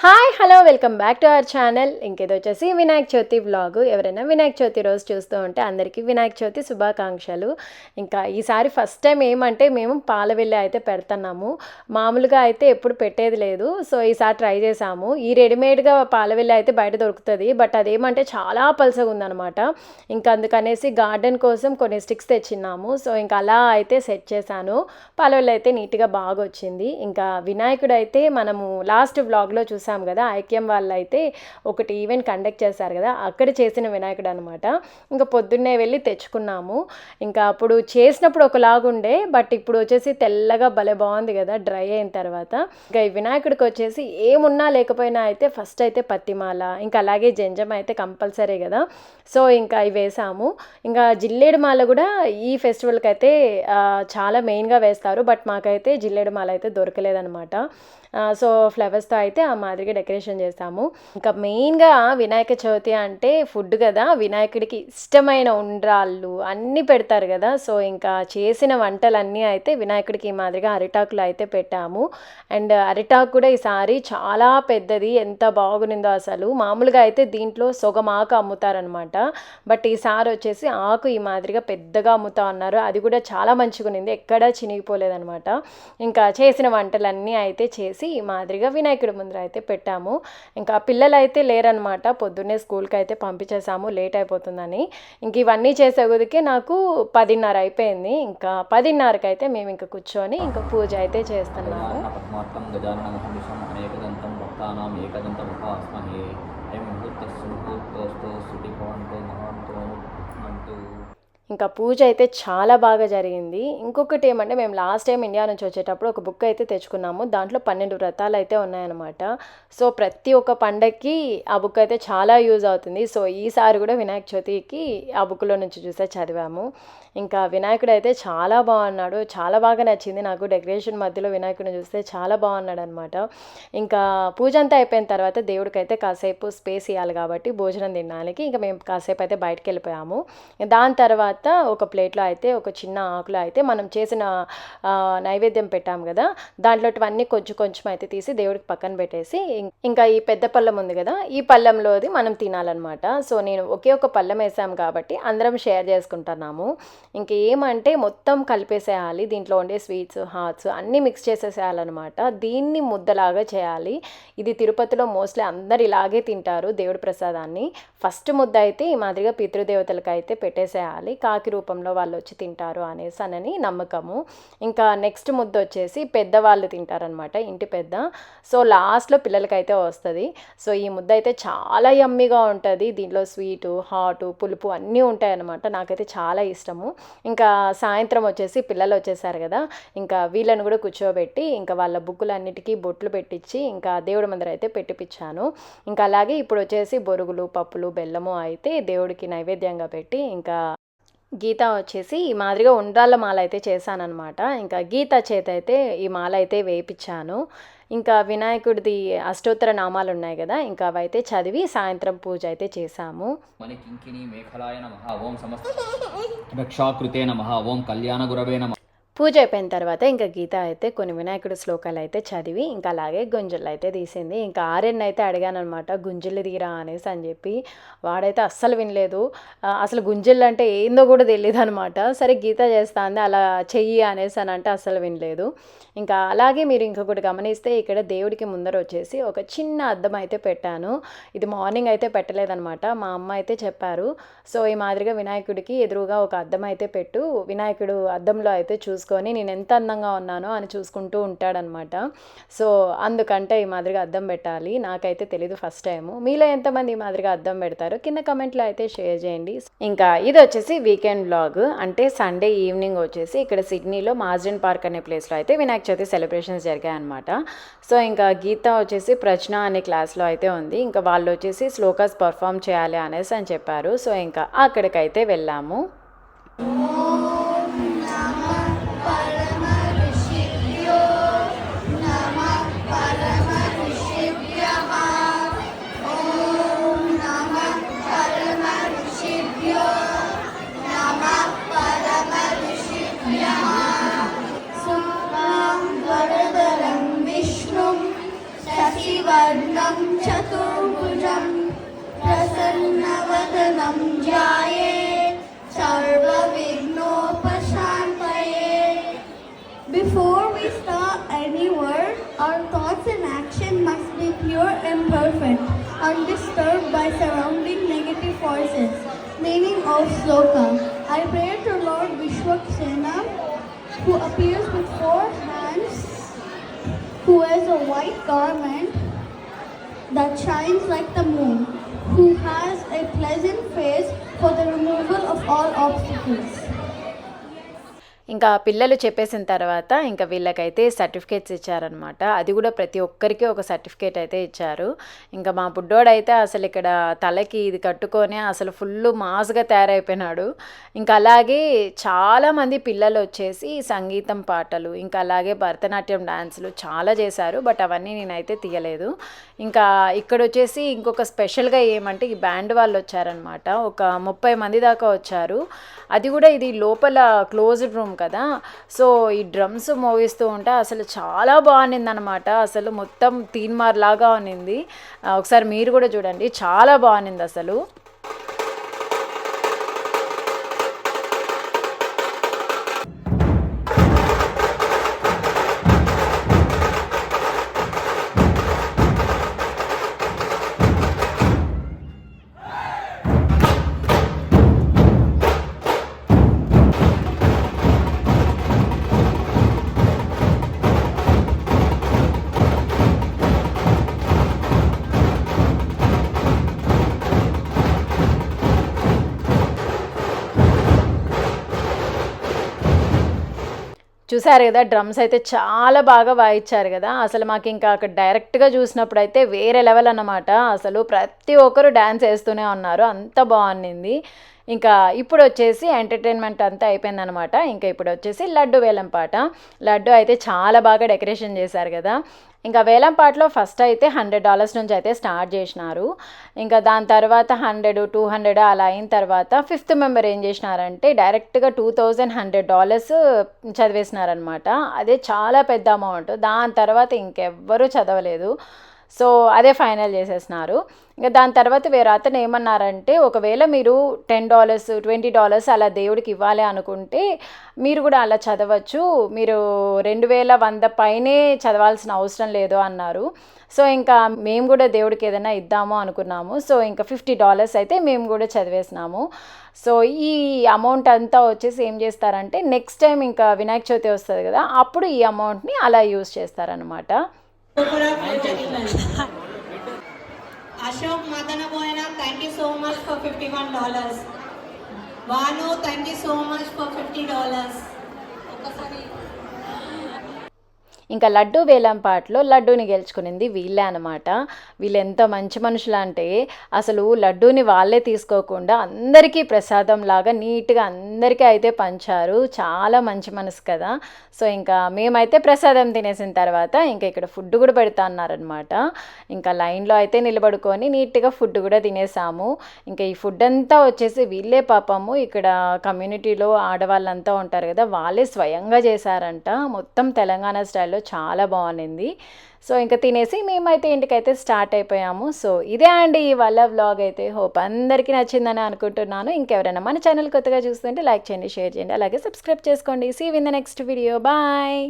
Hi hello welcome back to our channel. ఇంకేదో వచ్చేసి Vinayaka Chavithi vlog. ఎవరైనా వినాయక చవితి రోజు చూస్తూ ఉంటే అందరికీ వినాయక చవితి శుభాకాంక్షలు. ఇంకా ఈసారి ఫస్ట్ టైం ఏమంటే మేము పాలవెల్లి అయితే పెడుతున్నాము. మామూలుగా అయితే ఎప్పుడు పెట్టేది లేదు. సో ఈసారి ట్రై చేసాము. ఈ రెడీమేడ్గా పాలవెల్లి అయితే బయట దొరుకుతుంది, బట్ అదేమంటే చాలా పలసగా ఉందన్నమాట. ఇంకా అందుకనేసి గార్డెన్ కోసం కొన్ని స్టిక్స్ తెచ్చిన్నాము. సో ఇంకా అలా అయితే సెట్ చేశాను. పాలవెల్లి అయితే నీట్గా బాగా వచ్చింది. ఇంకా వినాయకుడు అయితే మనము లాస్ట్ వ్లాగ్లో చూసాం కదా, ఐక్యం వాళ్ళు అయితే ఒకటి ఈవెంట్ కండక్ట్ చేశారు కదా, అక్కడ చేసిన వినాయకుడు అనమాట. ఇంకా పొద్దున్నే వెళ్ళి తెచ్చుకున్నాము. ఇంకా అప్పుడు చేసినప్పుడు ఒకలాగుండే, బట్ ఇప్పుడు వచ్చేసి తెల్లగా భలే బాగుంది కదా డ్రై అయిన తర్వాత. ఇంకా ఈ వినాయకుడికి వచ్చేసి ఏమున్నా లేకపోయినా అయితే ఫస్ట్ అయితే పత్తిమాల, ఇంకా అలాగే జంజం అయితే కంపల్సరీ కదా. సో ఇంకా ఇవి వేసాము. ఇంకా జిల్లేడు మాల కూడా ఈ ఫెస్టివల్కి అయితే చాలా మెయిన్గా వేస్తారు, బట్ మాకైతే జిల్లేడు మాల అయితే దొరకలేదనమాట. సో ఫ్లవర్స్తో అయితే ఆ మాదిరిగా డెకరేషన్ చేస్తాము. ఇంకా మెయిన్గా వినాయక చవితి అంటే ఫుడ్ కదా, వినాయకుడికి ఇష్టమైన ఉండ్రాళ్ళు అన్నీ పెడతారు కదా. సో ఇంకా చేసిన వంటలన్నీ అయితే వినాయకుడికి ఈ మాదిరిగా అరిటాకులు అయితే పెట్టాము. అండ్ అరిటాకు కూడా ఈసారి చాలా పెద్దది, ఎంత బాగునిందో అసలు. మామూలుగా అయితే దీంట్లో సొగం ఆకు అమ్ముతారనమాట, బట్ ఈసారి వచ్చేసి ఆకు ఈ మాదిరిగా పెద్దగా అమ్ముతా ఉన్నారు. అది కూడా చాలా మంచిగా ఉన్నింది, ఎక్కడా చినిగిపోలేదనమాట. ఇంకా చేసిన వంటలన్నీ అయితే చేసి ఈ మాదిరిగా వినాయకుడి ముందర అయితే పెట్టాము. ఇంకా పిల్లలు అయితే లేరనమాట, పొద్దున్నే స్కూల్కి అయితే పంపించేసాము, లేట్ అయిపోతుందని. ఇంక ఇవన్నీ చేసేకొదికే నాకు 10:30 అయిపోయింది. ఇంకా 10:30కి అయితే మేము ఇంకా కూర్చొని ఇంకా పూజ అయితే చేస్తున్నాము. ఇంకా పూజ అయితే చాలా బాగా జరిగింది. ఇంకొకటి ఏమంటే మేము లాస్ట్ టైం ఇండియా నుంచి వచ్చేటప్పుడు ఒక బుక్ అయితే తెచ్చుకున్నాము. దాంట్లో 12 వ్రతాలు అయితే ఉన్నాయన్నమాట. సో ప్రతి ఒక్క పండగకి ఆ బుక్ అయితే చాలా యూజ్ అవుతుంది. సో ఈసారి కూడా వినాయక చవితికి ఆ బుక్లో నుంచి చూసే చదివాము. ఇంకా వినాయకుడు అయితే చాలా బాగున్నాడు, చాలా బాగా నచ్చింది నాకు. డెకరేషన్ మధ్యలో వినాయకుడిని చూస్తే చాలా బాగున్నాడు అనమాట. ఇంకా పూజ అంతా అయిపోయిన తర్వాత దేవుడికి అయితే కాసేపు స్పేస్ ఇవ్వాలి కాబట్టి భోజనం తినడానికి ఇంకా మేము కాసేపు అయితే బయటకు వెళ్ళిపోయాము. దాని తర్వాత ఒక ప్లేట్లో అయితే ఒక చిన్న ఆకులో అయితే మనం చేసిన నైవేద్యం పెట్టాము కదా, దాంట్లోటివన్నీ కొంచెం కొంచెం అయితే తీసి దేవుడికి పక్కన పెట్టేసి ఇంకా ఈ పెద్ద పళ్ళెం ఉంది కదా, ఈ పళ్ళెంలోది మనం తినాలన్నమాట. సో నేను ఒకే ఒక పళ్ళెం వేసాము కాబట్టి అందరం షేర్ చేసుకుంటున్నాము. ఇంక ఏమంటే మొత్తం కలిపేసేయాలి, దీంట్లో ఉండే స్వీట్స్ హాట్స్ అన్నీ మిక్స్ చేసేసేయాలన్నమాట. దీన్ని ముద్దలాగా చేయాలి. ఇది తిరుపతిలో మోస్ట్లీ అందరు ఇలాగే తింటారు దేవుడి ప్రసాదాన్ని. ఫస్ట్ ముద్ద అయితే ఈ మాదిరిగా పితృదేవతలకు అయితే పెట్టేసేయాలి, కాకి రూపంలో వాళ్ళు వచ్చి తింటారు అనేసి అని నమ్మకము. ఇంకా నెక్స్ట్ ముద్ద వచ్చేసి పెద్దవాళ్ళు తింటారనమాట, ఇంటి పెద్ద. సో లాస్ట్లో పిల్లలకైతే వస్తుంది. సో ఈ ముద్ద అయితే చాలా యమ్మీగా ఉంటుంది. దీంట్లో స్వీటు హాటు పులుపు అన్నీ ఉంటాయన్నమాట. నాకైతే చాలా ఇష్టము. ఇంకా సాయంత్రం వచ్చేసి పిల్లలు వచ్చేసారు కదా, ఇంకా వీళ్ళని కూడా కూర్చోబెట్టి ఇంకా వాళ్ళ బుక్కులన్నిటికీ బొట్లు పెట్టించి ఇంకా దేవుడి ముందర అయితే పెట్టిపించాను. ఇంకా అలాగే ఇప్పుడు వచ్చేసి బొరుగులు పప్పులు బెల్లము అయితే దేవుడికి నైవేద్యంగా పెట్టి ఇంకా గీత వచ్చేసి ఈ మాదిరిగా ఉండ్రాళ్ళ మాల అయితే చేశానన్నమాట. ఇంకా గీత చేత అయితే ఈ మాల అయితే వేయించాను. ఇంకా వినాయకుడిది అష్టోత్తర నామాలు ఉన్నాయి కదా, ఇంకా అవైతే చదివి సాయంత్రం పూజ అయితే చేశాము. పూజ అయిపోయిన తర్వాత ఇంకా గీత అయితే కొన్ని వినాయకుడి శ్లోకాలు అయితే చదివి ఇంకా అలాగే గుంజలు అయితే తీసింది. ఇంకా ఆర్యన్ అయితే అడిగాను అనమాట, గుంజలు తీరా అనేసి అని చెప్పి. వాడైతే అస్సలు వినలేదు, అసలు గుంజలు అంటే ఏందో కూడా తెలియదు అనమాట. సరే గీత చేస్తా అంది, అలా చెయ్యి అనేసి అని అంటే అస్సలు వినలేదు. ఇంకా అలాగే మీరు ఇంకొకటి గమనిస్తే ఇక్కడ దేవుడికి ముందర వచ్చేసి ఒక చిన్న అద్దం అయితే పెట్టాను. ఇది మార్నింగ్ అయితే పెట్టలేదనమాట, మా అమ్మ అయితే చెప్పారు. సో ఈ మాదిరిగా వినాయకుడికి ఎదురుగా ఒక అద్దం అయితే పెట్టు, వినాయకుడు అద్దంలో అయితే చూసుకొని నేను ఎంత అందంగా ఉన్నానో అని చూసుకుంటూ ఉంటాడనమాట. సో అందుకంటే ఈ మాదిరిగా అద్దం పెట్టాలి. నాకైతే తెలీదు ఫస్ట్ టైము. మీలో ఎంతమంది ఈ మాదిరిగా అద్దం పెడతారు కింద కమెంట్లో అయితే షేర్ చేయండి. ఇంకా ఇది వచ్చేసి వీకెండ్ వ్లాగ్, అంటే సండే ఈవినింగ్ వచ్చేసి ఇక్కడ సిడ్నీలో మాజ్డెన్ పార్క్ అనే ప్లేస్లో అయితే వినాయక చవితి సెలబ్రేషన్స్ జరిగాయన్నమాట. సో ఇంకా గీత వచ్చేసి ప్రజ్ఞ అనే క్లాస్లో అయితే ఉంది. ఇంకా వాళ్ళు వచ్చేసి శ్లోకాస్ పర్ఫామ్ చేయాలి అనేసి అని చెప్పారు. సో ఇంకా అక్కడికైతే వెళ్ళాము. Varna शुक्लाम्बरधरं चतुर्भुजं प्रसन्नवदनं ध्यायेत् सर्वविघ्नोपशान्तये. Before we start any word, our thoughts and action must be pure and perfect, undisturbed by surrounding negative forces. Meaning of Sloka. I pray to Lord Vishwaksena, who appears with 4 hands, who wears a white garment that shines like the moon, who has a pleasant face for the removal of all obstacles. ఇంకా పిల్లలు చెప్పేసిన తర్వాత ఇంకా వీళ్ళకైతే certificates ఇచ్చారనమాట. అది కూడా ప్రతి ఒక్కరికి ఒక సర్టిఫికేట్ అయితే ఇచ్చారు. ఇంకా మా బుడ్డోడైతే అసలు ఇక్కడ తలకి ఇది కట్టుకొని అసలు ఫుల్ మాస్గా తయారైపోయినాడు. ఇంకా అలాగే చాలామంది పిల్లలు వచ్చేసి సంగీతం పాటలు ఇంకా అలాగే భరతనాట్యం డాన్సులు చాలా చేశారు. బట్ అవన్నీ నేనైతే తీయలేదు. ఇంకా ఇక్కడ వచ్చేసి ఇంకొక స్పెషల్గా ఏమంటే ఈ బ్యాండ్ వాళ్ళు వచ్చారనమాట. ఒక 30 మంది దాకా వచ్చారు. అది కూడా ఇది లోపల క్లోజ్డ్ రూమ్ కదా. సో ఈ డ్రమ్స్ మోగిస్తూ ఉంటే అసలు చాలా బాగుంది అనమాట. అసలు మొత్తం తీన్మార్ లాగా ఉన్నింది. ఒకసారి మీరు కూడా చూడండి, చాలా బాగుంది అసలు. చూసారు కదా, డ్రమ్స్ అయితే చాలా బాగా వాయించారు కదా. అసలు మాకు ఇంకా అక్కడ డైరెక్ట్గా చూసినప్పుడు అయితే వేరే లెవెల్ అన్నమాట. అసలు ప్రతి ఒక్కరు డ్యాన్స్ వేస్తూనే ఉన్నారు, అంత బాగుంది. ఇంకా ఇప్పుడు వచ్చేసి ఎంటర్టైన్మెంట్ అంతా అయిపోయిందనమాట. ఇంకా ఇప్పుడు వచ్చేసి లడ్డు వేలం పాట. లడ్డు అయితే చాలా బాగా డెకరేషన్ చేశారు కదా. ఇంకా వేలం పాటలో ఫస్ట్ అయితే $100 నుంచి అయితే స్టార్ట్ చేసినారు. ఇంకా దాని తర్వాత 100, 200 అలా అయిన తర్వాత 5th మెంబర్ ఏం చేసినారంటే డైరెక్ట్గా $2100 చదివేసినారనమాట. అదే చాలా పెద్ద అమౌంట్. దాని తర్వాత ఇంకెవ్వరూ చదవలేదు. సో అదే ఫైనల్ చేసేసినారు. ఇంకా దాని తర్వాత వేరే అతను ఏమన్నారంటే ఒకవేళ మీరు $10, $20 అలా దేవుడికి ఇవ్వాలి అనుకుంటే మీరు కూడా అలా చదవచ్చు, మీరు 2100 పైనే చదవాల్సిన అవసరం లేదు అన్నారు. సో ఇంకా మేము కూడా దేవుడికి ఏదైనా ఇద్దాము అనుకున్నాము. సో ఇంకా $50 అయితే మేము కూడా చదివేసినాము. సో ఈ అమౌంట్ అంతా వచ్చేసి ఏం చేస్తారంటే నెక్స్ట్ టైం ఇంకా వినాయక చవితి వస్తుంది కదా, అప్పుడు ఈ అమౌంట్ని అలా యూజ్ చేస్తారనమాట. Ashok Madanaboyana, thank you so much for $51. Vanu, thank you so much for $50. ఇంకా లడ్డు వేలం పాటలో లడ్డూని గెలుచుకునింది వీళ్ళే అనమాట. వీళ్ళు ఎంత మంచి మనుషులు అంటే అసలు లడ్డూని వాళ్ళే తీసుకోకుండా అందరికీ ప్రసాదం లాగా నీట్గా అందరికీ అయితే పంచారు. చాలా మంచి మనసు కదా. సో ఇంకా మేమైతే ప్రసాదం తినేసిన తర్వాత ఇంకా ఇక్కడ ఫుడ్ కూడా పెడతా అన్నారనమాట. ఇంకా లైన్లో అయితే నిలబడుకొని నీట్గా ఫుడ్ కూడా తినేసాము. ఇంకా ఈ ఫుడ్ అంతా వచ్చేసి వీళ్ళే పాపము ఇక్కడ కమ్యూనిటీలో ఆడవాళ్ళంతా ఉంటారు కదా, వాళ్ళే స్వయంగా చేశారంట. మొత్తం తెలంగాణ స్టైల్లో చాలా బాగుంది. సో ఇంకా తినేసి మేమైతే ఇంటికైతే స్టార్ట్ అయిపోయాము. సో ఇదే అండి ఇవాళ వ్లాగ్ అయితే. హోప్ అందరికీ నచ్చిందని అనుకుంటున్నాను. ఇంకెవరైనా మన ఛానల్ కొత్తగా చూస్తుంటే లైక్ చేయండి, షేర్ చేయండి, అలాగే సబ్స్క్రైబ్ చేసుకోండి. See you in the next video. Bye.